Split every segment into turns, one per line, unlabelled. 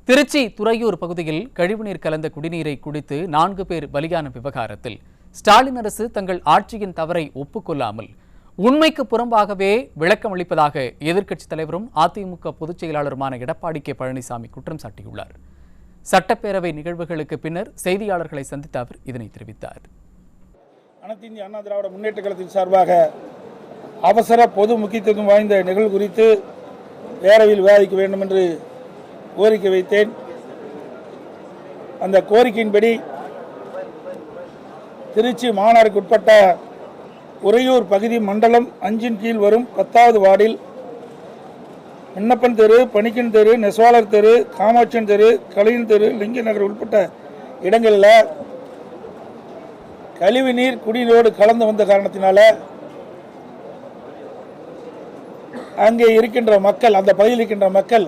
திருச்சி துறையூர் பகுதியில் கழிவுநீர் கலந்த குடிநீரை குடித்து 4 பேர் பலியான விவகாரத்தில் ஸ்டாலின் அரசு தங்கள் ஆட்சியின் தவறை ஒப்புக்கொள்ளாமல் உண்மைக்கு புறம்பாகவே விளக்கம் அளிப்பதாக எதிர்க்கட்சித் தலைவரும் அதிமுக பொதுச் செயலாளருமான எடப்பாடி கே பழனிசாமி குற்றம் சாட்டியுள்ளார். சட்டப்பேரவை நிகழ்வுகளுக்கு பின்னர் செய்தியாளர்களை சந்தித்த அவர் இதனை தெரிவித்தார்.
அனைத்து இந்திய அண்ணா திராவிட முன்னேற்ற கழகத்தின் சார்பாக அவசர பொது முக்கியத்துவம் வாய்ந்த நிகழ்வு குறித்து பேரவையில் விவாதிக்க வேண்டும் என்று கோரிக்கை வைத்தேன். அந்த கோரிக்கையின்படி திருச்சி மாநகருக்கு உட்பட்ட உறையூர் பகுதி மண்டலம் 5 கீழ் வரும் 10வது வார்டில் விண்ணப்பன் தெரு, பணிக்கன் தெரு, நெசவாளர் தெரு, காமாட்சியன் தெரு, கலையின் தெரு, லிங்க நகர் உட்பட்ட இடங்களில் கழிவு நீர் குடிநீரோடு கலந்து வந்த காரணத்தினால அங்கே இருக்கின்ற மக்கள், அந்த பகுதியில் இருக்கின்ற மக்கள்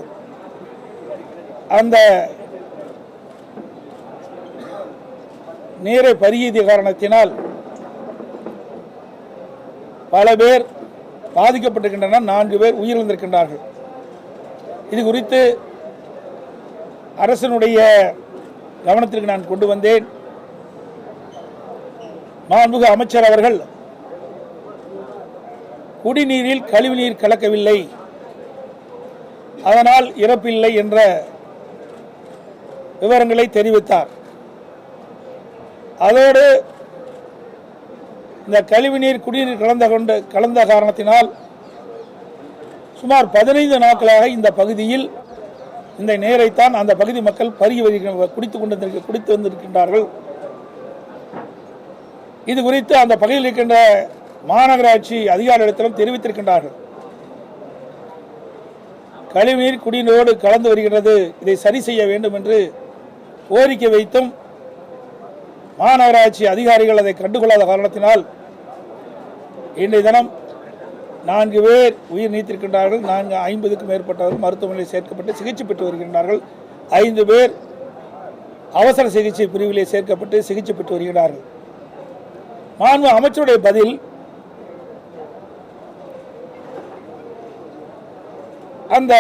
அந்த நீரை பருகிய காரணத்தினால் பல பேர் பாதிக்கப்பட்டிருக்கின்றனர். 4 பேர் உயிரிழந்திருக்கின்றார்கள். இது குறித்து அரசினுடைய கவனத்திற்கு நான் கொண்டு வந்தேன். மாண்புமிகு அமைச்சர் அவர்கள் குடிநீரில் கழிவுநீர் கலக்கவில்லை, அதனால் இறப்பில்லை என்ற விவரங்களை தெரிவித்தார். அதோடு இந்த கழிவுநீர் குடிநீர் கலந்த காரணத்தினால் சுமார் 15 நாட்களாக இந்த பகுதியில் இந்த நீரைத்தான் அந்த பகுதி மக்கள் குடித்து வந்திருக்கின்றார்கள். இது குறித்து அந்த பகுதியில் இருக்கின்ற மாநகராட்சி அதிகாரிகளிடத்திலும் தெரிவித்திருக்கின்றார்கள். கழிவுநீர் குடிநீரோடு கலந்து வருகிறது, இதை சரி செய்ய வேண்டும் என்று கோரிக்கை வைத்தும் மாநகராட்சி அதிகாரிகள் அதை கண்டுகொள்ளாத காரணத்தினால் இன்றைய தினம் 4 பேர் உயிர் நீத்திருக்கின்றார்கள். 50க்கும் மேற்பட்டவர்கள் மருத்துவமனையில் சேர்க்கப்பட்டு சிகிச்சை பெற்று வருகின்றார்கள். 5 பேர் அவசர சிகிச்சை பிரிவிலே சேர்க்கப்பட்டு சிகிச்சை பெற்று வருகிறார்கள். மாண்பு அமைச்சருடைய பதில் அந்த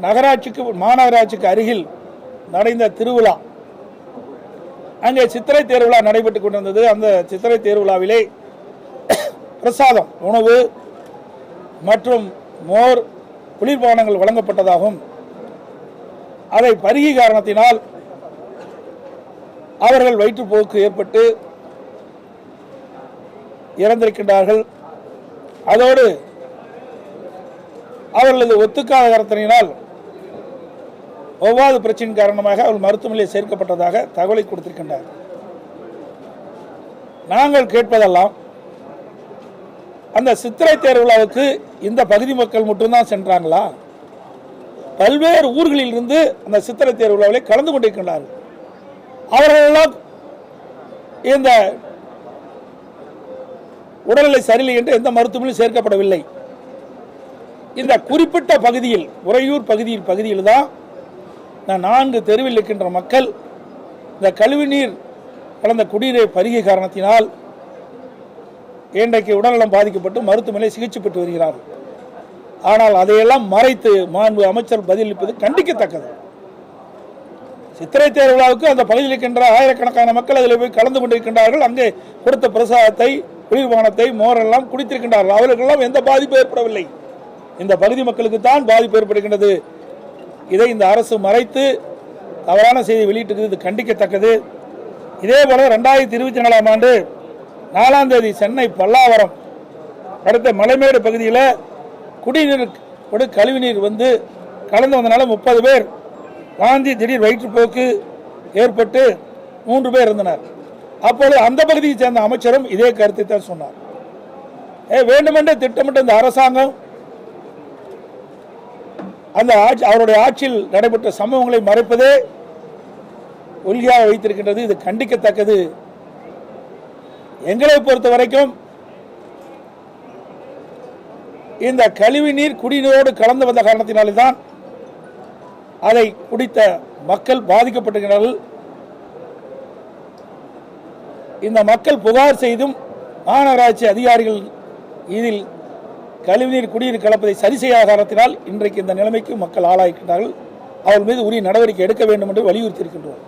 மாநகராட்சிக்கு அருகில் நடந்த திருவிழா, அங்கே சித்திரை தேர்விழா நடைபெற்றுக் கொண்டிருந்தது. அந்த சித்திரை தேர்விழாவிலே பிரசாதம், உணவு மற்றும் மோர், குளிர்பானங்கள் வழங்கப்பட்டதாகவும் அதை பருகிய காரணத்தினால் அவர்கள் வயிற்றுப்போக்கு ஏற்பட்டு இறந்திருக்கின்றார்கள். அதோடு அவர்களது ஒத்துக்காத காரணத்தினால் ஒவ்வாத பிரச்சனை காரணமாக அவர்கள் மருத்துவமனையில் சேர்க்கப்பட்டதாக தகவலை கொடுத்திருக்கின்றார். நாங்கள் கேட்பதெல்லாம் அந்த சித்திரை தேர்விழாவுக்கு இந்த பகுதி மக்கள் மட்டும்தான் சென்றாங்களா? பல்வேறு ஊர்களில் இருந்து அந்த சித்திரை தேர்விழாவிலே கலந்து கொண்டிருக்கின்றார்கள். அவர்களெல்லாம் இந்த உடல்நிலை சரியில்லை என்று எந்த மருத்துவமனையும் சேர்க்கப்படவில்லை. இந்த குறிப்பிட்ட பகுதியில், உறையூர் பகுதியில் தான் இந்த 4 தெருவில் இருக்கின்ற மக்கள் இந்த கழிவுநீர் கலந்த குடிநீரை பருகிய காரணத்தினால் இன்றைக்கு உடல்நலம் பாதிக்கப்பட்டு மருத்துவமனையில் சிகிச்சை பெற்று வருகிறார்கள். ஆனால் அதையெல்லாம் மறைத்து மாண்பு அமைச்சர் பதிலளிப்பது கண்டிக்கத்தக்கது. சித்திரை தேர்விழாவுக்கு அந்த பகுதியில் இருக்கின்ற ஆயிரக்கணக்கான மக்கள் அதில் போய் கலந்து கொண்டிருக்கின்றார்கள். அங்கே கொடுத்த பிரசாதத்தை, குளிர்பானத்தை, மோரெல்லாம் குடித்திருக்கின்றார்கள். அவர்களுக்கெல்லாம் எந்த பாதிப்பும் ஏற்படவில்லை. இந்த பகுதி மக்களுக்கு தான் பாதிப்பு ஏற்படுகின்றது. இதை இந்த அரசு மறைத்து தவறான செய்தி வெளியிட்டிருக்கிறது கண்டிக்கத்தக்கது. இதே போல 2024ஆம் ஆண்டு 4ஆம் தேதி சென்னை பல்லாவரம் அடுத்த மலைமேடு பகுதியில் குடிநீர் கழிவுநீர் வந்து கலந்து வந்தனால 30 பேர் வாந்தி, திடீர் வயிற்றுப்போக்கு ஏற்பட்டு 3 பேர் இருந்தனர். அப்பொழுது அந்த பகுதியை சேர்ந்த அமைச்சரும் இதே கருத்தை தான் சொன்னார். வேண்டுமென்றே திட்டமிட்ட இந்த அரசாங்கம் அந்த அவருடைய ஆட்சியில் நடைபெற்ற சம்பவங்களை மறைப்பதே ஒல்லியாக வைத்திருக்கின்றது. இது கண்டிக்கத்தக்கது. எங்களை பொறுத்த வரைக்கும் இந்த கழிவுநீர் குடிநீரோடு கலந்து வந்த காரணத்தினால்தான் அதை குடித்த மக்கள் பாதிக்கப்பட்டிருக்கிறார்கள். இந்த மக்கள் புகார் செய்தும் மாநகராட்சி அதிகாரிகள் இதில் கழிவுநீர் குடிநீர் கலப்பதை சரி செய்யாத காரணத்தினால் இன்றைக்கு இந்த நிலைமைக்கு மக்கள் ஆளாகின்றார்கள். அவர்கள் மீது உரிய நடவடிக்கை எடுக்க வேண்டும் என்று வலியுறுத்தி இருக்கின்றோம்.